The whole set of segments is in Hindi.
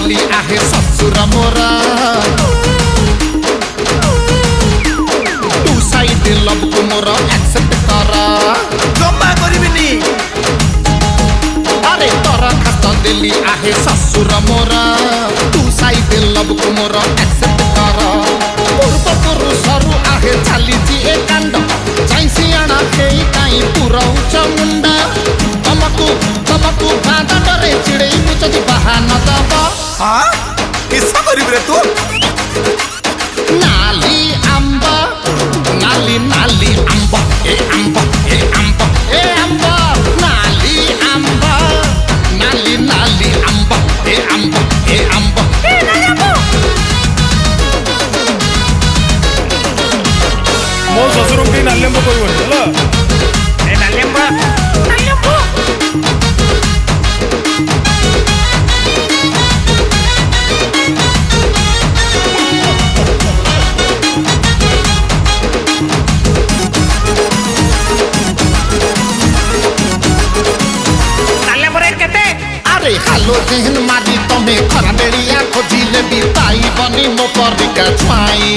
देली आहे ससुर मोरा टू साइड लव को मोर एक्सेप्ट करा जमा करिबिनी अरे तोरा खात देली आहे ससुर मोरा टू साइड लव को मोर एक्सेप्ट करा पूर्व पुरुषरू आहे चालीची ए कांड चाइसियाणा हेई काई पुरौच मुंडा तमकु तमकु भादा डरे चिड़ई मुचदी बहान दबा हां किस्सा करिब रे तू नाली आंबा नाली नाली आंबा ए आंबा ए आंबा ए आंबा नाली आंबा नाली नाली आंबा ए आंबा ए आंबा मो ससुर के नालेंबो कहबो होला ए नालेंबो नालेंबो अरे हालो जेहन मारी तमे खरा बेड़िया खोजिले भी पाई बनी मो परिका छुआई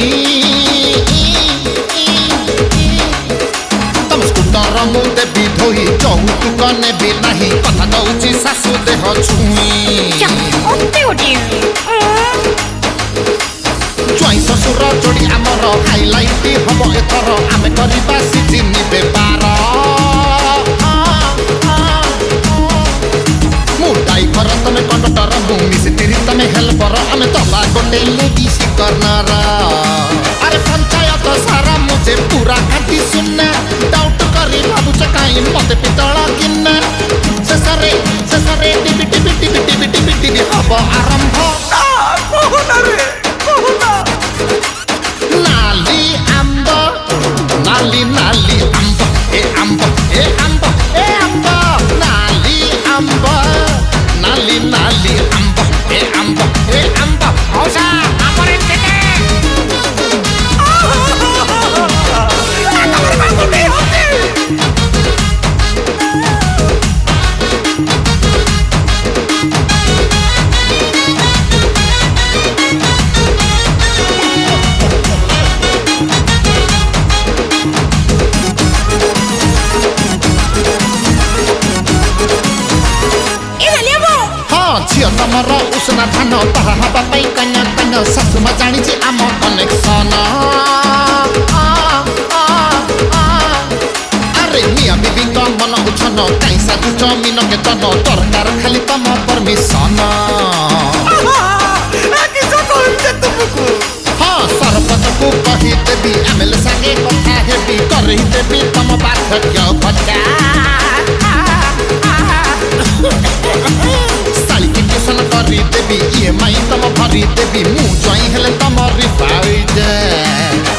तम स्कूटर मु देवी धोई चौतुक नेबी नाही कथा दउची सासु देह छुई ज्वाई ससुर जोड़ी आमर हाइलाइट हम एथर आमे करिबा सिजिन बेपार ड्राइवर तमे कंडक्टर मु मिस्त्री तमे हेल्पर आमे तबा गोटे लेडीज कर्नर अरे पंचायत सारा मुझे पूरा खाटी सुनना डाउट करी भाबुच काई मते पितळ किन्ना सेसरे टिबि टिबि टिबि टिबि टिबि टिबि हब आरंभ बहुना रे बहुना नाली आंबा नाली नाली आंबा ए आंबा ए आंबा ए आंबा नाली आंबा नाली नाली आंबा ए आंबा ए आंबा औसा आमरे केते आमरे बाबूते होते झियो तमर उसना धान ताहा हवा पाई कन्या कन्या सासुमा जानिछि आम कनेक्शन अरे मिया बीबी का मन उछन काई साधु जमीन के तन दरकार खाली तम परमिशन किसा कहते तुमको हाँ सरपंच को कही देवी एमएलए संगे कथा हेबी करही देवी तम पार्थक्य भट्टा साली के ट्यूशन करी देवी ईएमआई तम भरी देवी मु जई हेले तम रिफाइड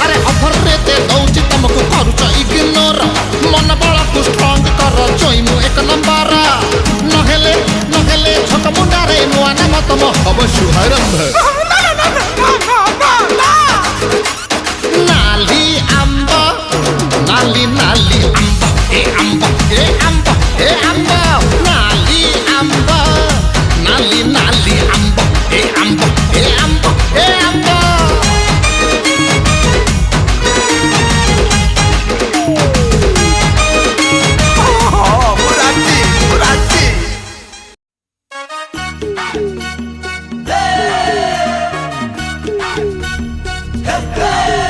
अरे ऑफर रे दे दउची तमको करूच इग्नोर मन बड़ा को स्ट्रांग कर जई मु एक नंबर नहेले छोट मुंडा रे नुआ नाम तम हब शुभारंभ नाली आंबा नाली नाली आंबा ए आंबा ए आंबा ए आंबा नाली आंबा नाली नाली आंबा ए आंबा ए आंबा ए आंबा मुराती मुराती Hey!